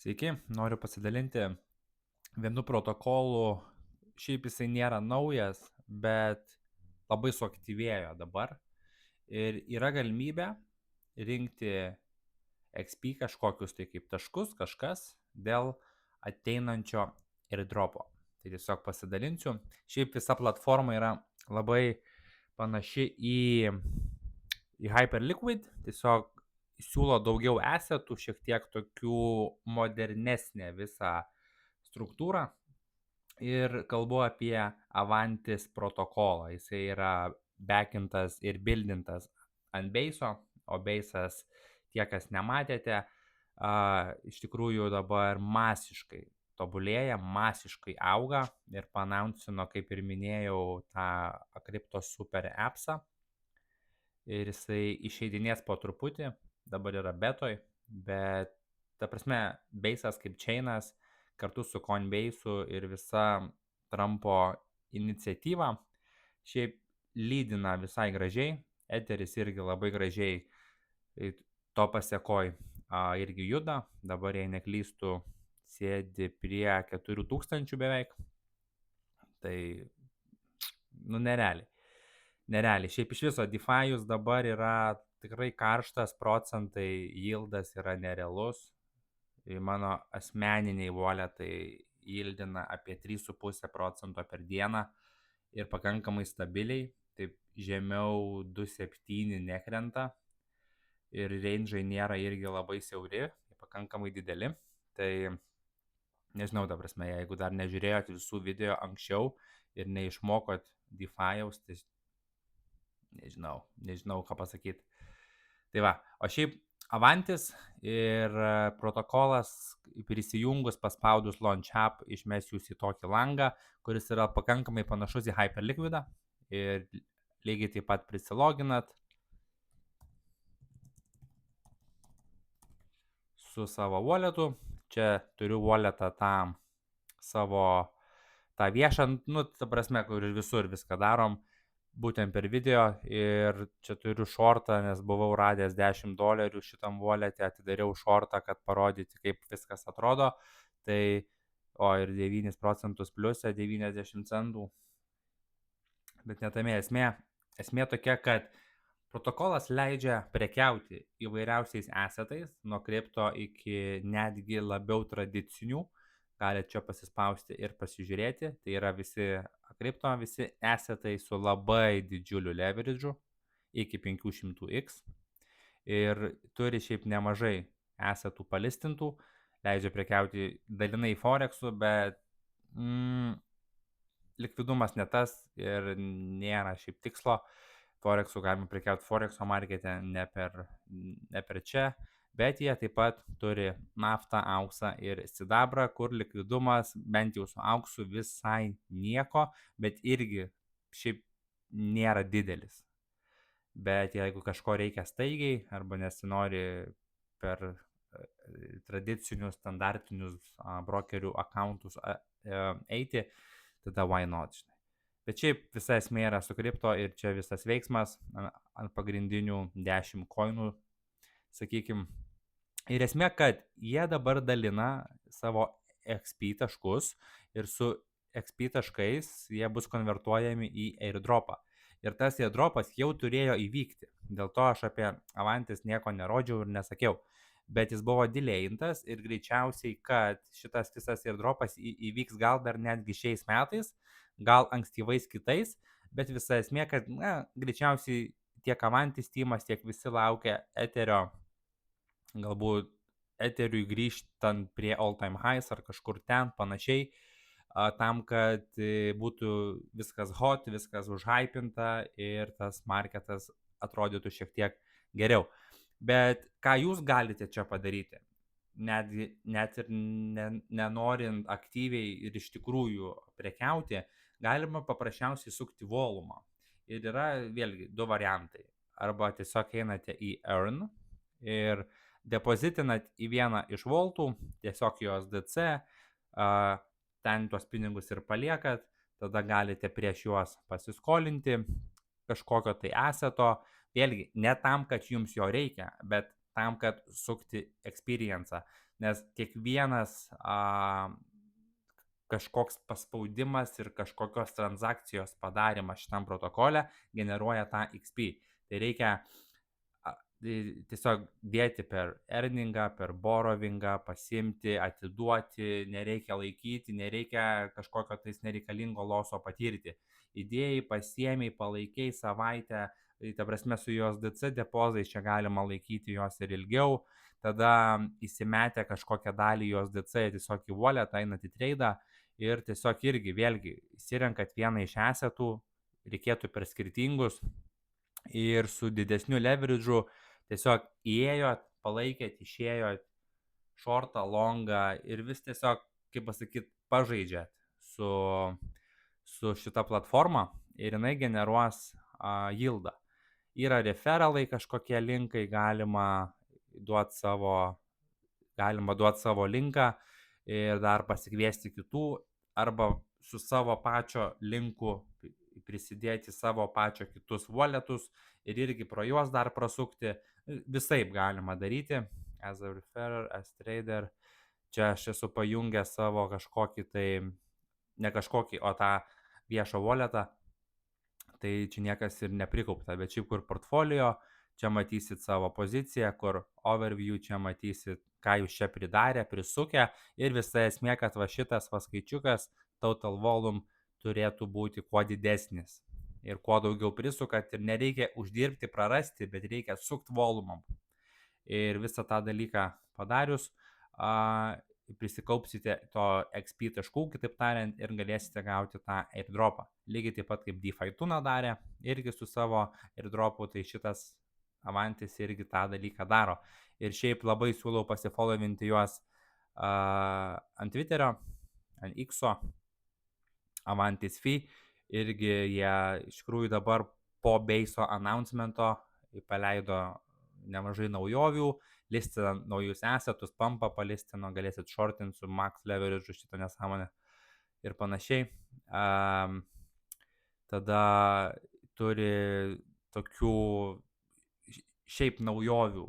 Sveiki, noriu pasidalinti vienu protokolu. Šiaip jisai nėra naujas, bet labai suaktyvėjo dabar. Ir yra galimybė rinkti XP kažkokius tai kaip taškus, kažkas dėl ateinančio airdropo. Tai tiesiog pasidalinsiu. Šiaip visa platforma yra labai panaši į Hyperliquid, tiesiog siūlo daugiau assetų, šiek tiek tokių modernesnę visą struktūrą ir kalbu apie Avantis protokolą. Jisai yra backintas ir buildintas ant Base'o, o Base'as, tie kas nematėte, iš tikrųjų dabar masiškai tobulėja, masiškai auga ir panaunčino, kaip ir minėjau, tą Crypto Super appsą. Ir jisai išeidinės po truputį, dabar yra betoj, bet ta prasme, Base'as kaip chainas kartu su Coinbase'u ir visa Trumpo iniciatyva šiaip lydina visai gražiai, Etheris irgi labai gražiai to pasiekoj irgi juda, dabar jei neklystų sėdi prie 4000 beveik, tai nerealiai. Nerealiai. Šiaip iš viso DeFi'us dabar yra tikrai karštas, procentai yieldas yra nerealus. Mano asmeniniai walletai yieldina apie 3,5% per dieną ir pakankamai stabiliai, taip žemiau 2,7 nekrenta. Ir range'ai nėra irgi labai siauri, pakankamai dideli. Tai nežinau, ta prasme, jeigu dar nežiūrėjot visų video anksčiau ir neišmokot DeFi'aus, tai nežinau ką pasakyti. Tai va, o šiaip Avantis ir protokolas prisijungus paspaudus Launch App išmes jūs į tokį langą, kuris yra pakankamai panašus į Hyperliquidą ir lygiai taip pat prisiloginat su savo walletu. Čia turiu walletą tą viešą, ta prasme, kur ir visur viską darom, būtent per video, ir čia turiu shortą, nes buvau radęs $10 šitam wallet'e, atidariau shortą, kad parodyti, kaip viskas atrodo, tai ir 9% pliuse, 90 centų, bet netame esmė tokia, kad protokolas leidžia prekiauti įvairiausiais assetais, nuo kripto iki netgi labiau tradicinių. Galite čia pasispausti ir pasižiūrėti. Tai yra visi kripto, visi assetai su labai didžiuliu leverage'u iki 500x. Ir turi šiaip nemažai assetų palistintų. Leidžia prekiauti dalinai Forex'u, bet likvidumas ne tas ir nėra šiaip tikslo. Forex'u galima prekiauti Forex'o markete, ne per čia. Bet jie taip pat turi naftą, auksą ir sidabrą, kur likvidumas bent jau su auksu visai nieko, bet irgi šiaip nėra didelis. Bet jeigu kažko reikia staigiai arba nesinori per tradicinius standartinius brokerių accountus eiti, tada why not, žinai. Bet šiaip visa esmė yra su kripto ir čia visas veiksmas ant pagrindinių 10 coinų, sakykim. Ir esmė, kad jie dabar dalina savo XP taškus ir su XP taškais jie bus konvertuojami į airdropą. Ir tas airdropas jau turėjo įvykti. Dėl to aš apie Avantis nieko nerodžiau ir nesakiau. Bet jis buvo delayintas ir greičiausiai, kad šitas visas airdropas įvyks gal dar netgi šiais metais, gal ankstyvais kitais, bet visa esmė, kad greičiausiai tiek Avantis teamas, tiek visi laukia Etherio, galbūt Etheriui grįžtant prie all time highs ar kažkur ten panašiai, tam, kad būtų viskas hot, viskas užhypinta ir tas marketas atrodytų šiek tiek geriau. Bet ką jūs galite čia padaryti, net ir nenorint aktyviai ir iš tikrųjų prekiauti, galima paprasčiausiai sukti volumą. Ir yra vėlgi 2 variantai. Arba tiesiog einate į Earn ir depozitinat į vieną iš voltų, tiesiog USDC, ten tuos pinigus ir paliekat, tada galite prieš juos pasiskolinti kažkokio tai asseto, vėlgi ne tam, kad jums jo reikia, bet tam, kad sukti experience'ą, nes kiekvienas kažkoks paspaudimas ir kažkokios transakcijos padarymas šitam protokole generuoja tą XP. Tai reikia tiesiog dėti per earningą, per borrowingą, pasiimti, atiduoti, nereikia laikyti, nereikia kažkokio tais nereikalingo loso patirti. Įdėjai, pasiėmiai, palaikiai savaitę, ta prasme su USDC depozais čia galima laikyti juos ir ilgiau, tada įsimetę kažkokią dalį USDC tiesiog į wallet, einat į tradą ir tiesiog irgi vėlgi įsirenkat vieną iš assetų, reikėtų per skirtingus ir su didesniu leverage'u tiesiog įėjot, palaikėt, išėjot, shortą, longą ir vis tiesiog, kaip pasakyti, pažaidžiat su šita platforma ir jinai generuos yieldą. Yra referalai kažkokie linkai, galima duoti savo linką ir dar pasikviesti kitų, arba su savo pačio linku prisidėti savo pačio kitus walletus ir irgi pro juos dar prasukti. Visaip galima daryti. As a referrer, as trader. Čia aš esu pajungęs savo kažkokį tai, ne kažkokį, o tą viešą walletą. Tai čia niekas ir neprikaupta, bet šiaip kur portfolio, čia matysit savo poziciją, kur overview, čia matysit, ką jūs čia pridarė, prisukę ir visa esmė, kad va šitas skaičiukas total volume turėtų būti kuo didesnis. Ir kuo daugiau prisukat ir nereikia uždirbti, prarasti, bet reikia sukti volumą. Ir visą tą dalyką padarius, prisikaupsite to XP taškų, kitaip tariant, ir galėsite gauti tą airdropą. Lygiai taip pat kaip DeFi Tuna darė, irgi su savo airdropu, tai šitas Avantis irgi tą dalyką daro. Ir šiaip labai siūlau pasifollowinti juos ant Twitterio, ant X'o, Avantis Fi. Irgi jie iš tikrųjų dabar po Base'o announcemento paleido nemažai naujovių, listina naujus assetus, pumpą palistino, galėsit shortinti su max leverage šitą nesąmonę ir panašiai. Tada turi tokių šiaip naujovių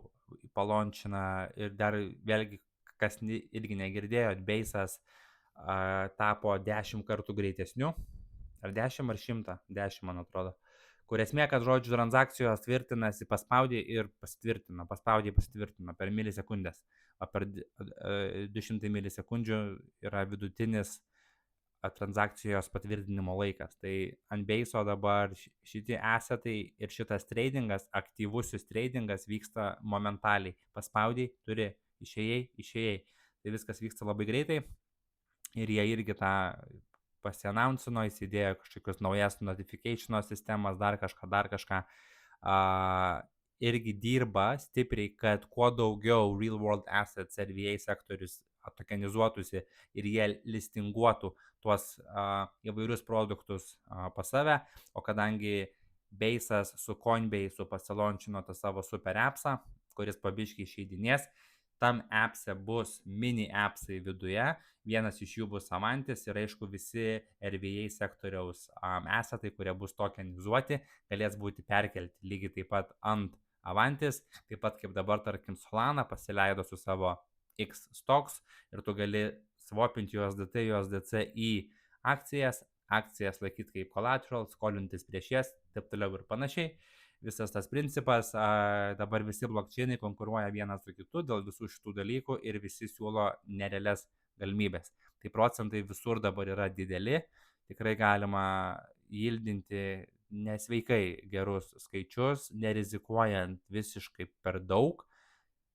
palončina ir dar vėlgi, kas irgi negirdėjot, Base'as tapo 10 kartų greitesniu, ar 10 ar 100, 10 man atrodo, kur esmė, kad žodžiu transakcijos tvirtinasi, paspaudė ir pasitvirtina, paspaudė pasitvirtina per milisekundės, o per 200 milisekundžių yra vidutinis transakcijos patvirtinimo laikas. Tai ant Base'o dabar šitie assetai ir šitas tradingas, aktyvusis tradingas vyksta momentaliai. Paspaudai, turi, išėjai. Tai viskas vyksta labai greitai ir jie irgi tą pasiannouncino, įsidėjo kažkokius naujas notificationo sistemas, dar kažką. Irgi dirba stipriai, kad kuo daugiau real world assets RVA sektorius tokenizuotųsi ir jie listinguotų tuos įvairius produktus pas save, o kadangi Base'as su Coinbase'u pasilončino tą savo super appsą, kuris pabiškiai išeidinės, tam appse bus mini appsai viduje, vienas iš jų bus Avantis ir aišku visi RVA sektoriaus assetai, kurie bus tokenizuoti, galės būti perkelti lygiai taip pat ant Avantis, taip pat kaip dabar tarkim Solana pasileido su savo X stocks ir tu gali swapinti USDC į akcijas laikyti kaip collateral, skolintis prieš jas, taip toliau ir panašiai. Visas tas principas, dabar visi blockchainai konkuruoja vienas su kitu dėl visų šitų dalykų ir visi siūlo nerealias galimybės. Tai procentai visur dabar yra dideli, tikrai galima yildinti nesveikai gerus skaičius, nerizikuojant visiškai per daug.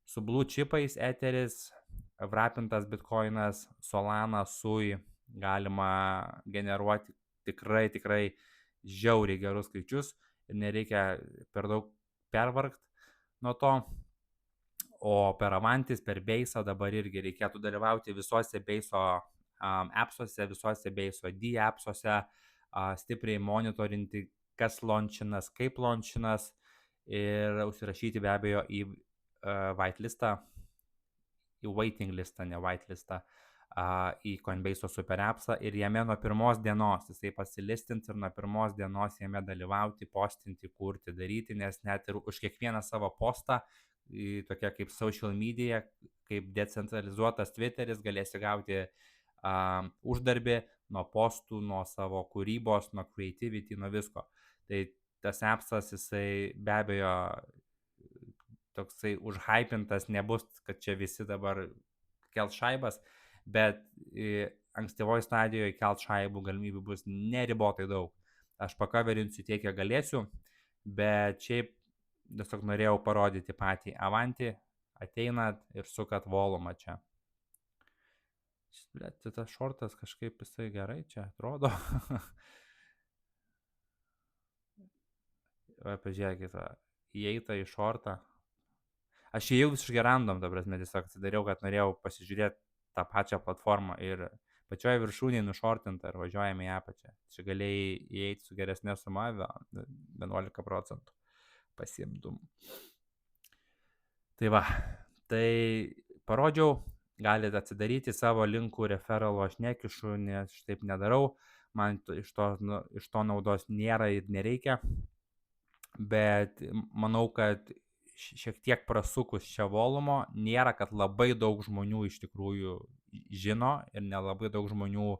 Su blue chipais Etheris, wrapintas Bitcoinas, Solana, Sui galima generuoti tikrai žiauriai gerus skaičius ir nereikia per daug pervargt nuo to. O per Avantis, per Base'ą dabar irgi reikėtų dalyvauti visuose Base'o appsuose, visuose Base'o D appsuose, stipriai monitorinti, kas launchinas, kaip launchinas ir užsirašyti be abejo į whitelistą, į waiting listą, ne whitelistą, į Coinbase'o super appsą ir jame nuo pirmos dienos jisai pasilistins ir nuo pirmos dienos jame dalyvauti, postinti, kurti, daryti, nes net ir už kiekvieną savo postą tokia kaip social media, kaip decentralizuotas Twitteris, galėsi gauti uždarbį nuo postų, nuo savo kūrybos, nuo creativity, nuo visko. Tai tas appsas, jisai be abejo toksai užhypintas nebus, kad čia visi dabar kelt šaibas, bet ankstyvoje stadijoje kelt šaibų galimybių bus neribotai daug. Aš pakaverinsiu tiek, kiek galėsiu, bet šiaip tiesiog norėjau parodyti patį Avantį, ateinat ir sukat volumą čia. Blet, tas šortas kažkaip jisai gerai čia atrodo. Pažiūrėkit, įeita į šortą. Aš įėjau visiškai random, ta prasme, tiesiog atsidariau, kad norėjau pasižiūrėti tą pačią platformą ir pačioje viršūnėje nušortinta ir važiuojame į apačią. Čia galėjai įeiti su geresnė suma, 11% pasiimtum. Tai va, tai parodžiau, galite atsidaryti savo linkų referalo, aš nekišu, nes aš taip nedarau, man iš to naudos nėra ir nereikia, bet manau, kad šiek tiek prasukus čia volumo, nėra, kad labai daug žmonių iš tikrųjų žino ir nelabai daug žmonių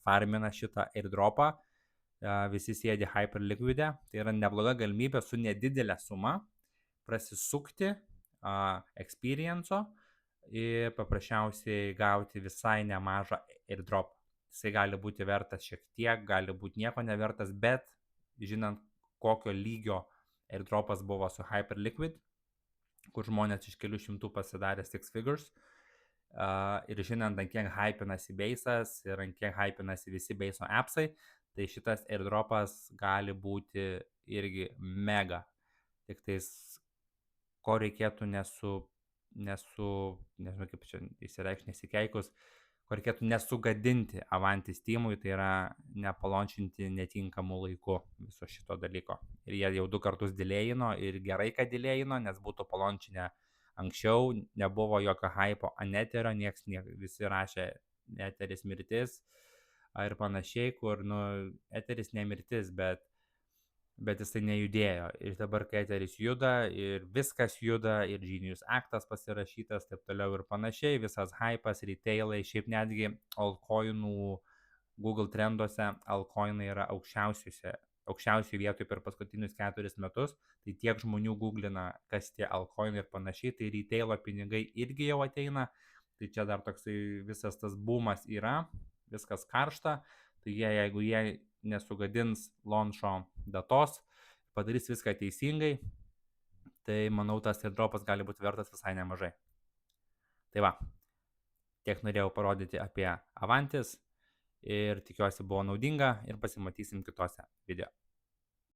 farmina šitą airdropą, visi sėdi Hyperliquid'e, tai yra nebloga galimybė su nedidelė suma prasisukti experience'o ir paprasčiausiai gauti visai nemažą airdropą. Jisai gali būti vertas šiek tiek, gali būti nieko nevertas, bet žinant kokio lygio airdropas buvo su Hyperliquid, kur žmonės iš kelių šimtų pasidarė six figures, ir žinant, ant kiek hypinasi Base'as ir ant kiek hypinasi visi Base'o appsai, tai šitas airdropas gali būti irgi mega. Tik tais, ko reikėtų nežinau kaip čia įsireikšti, nesikeikus, ko reikėtų nesugadinti Avanti Steam'ui, tai yra nepalončinti netinkamų laikų viso šito dalyko. Ir jie jau 2 kartus dilėjino ir gerai, kad dilėjino, nes būtų palončinę anksčiau, nebuvo jokio hypo ant eterio, visi rašė eteris mirtis ir panašiai, kur, eteris nemirtis, bet jisai nejudėjo. Ir dabar, kai eteris juda ir viskas juda, ir Genius Actas pasirašytas, taip toliau ir panašiai, visas hypas, retailai, šiaip netgi altcoinų Google trenduose, altcoinai yra aukščiausiai vietoj per paskutinius 4 metus, tai tiek žmonių googlina, kas tie altcoinai ir panašiai, tai retailo pinigai irgi jau ateina, tai čia dar toksai visas tas boomas yra, viskas karšta, tai jeigu jie nesugadins launcho datos, padarys viską teisingai, tai manau, tas airdropas gali būti vertas visai nemažai. Tai va, tiek norėjau parodyti apie Avantis ir tikiuosi buvo naudinga ir pasimatysim kitose video.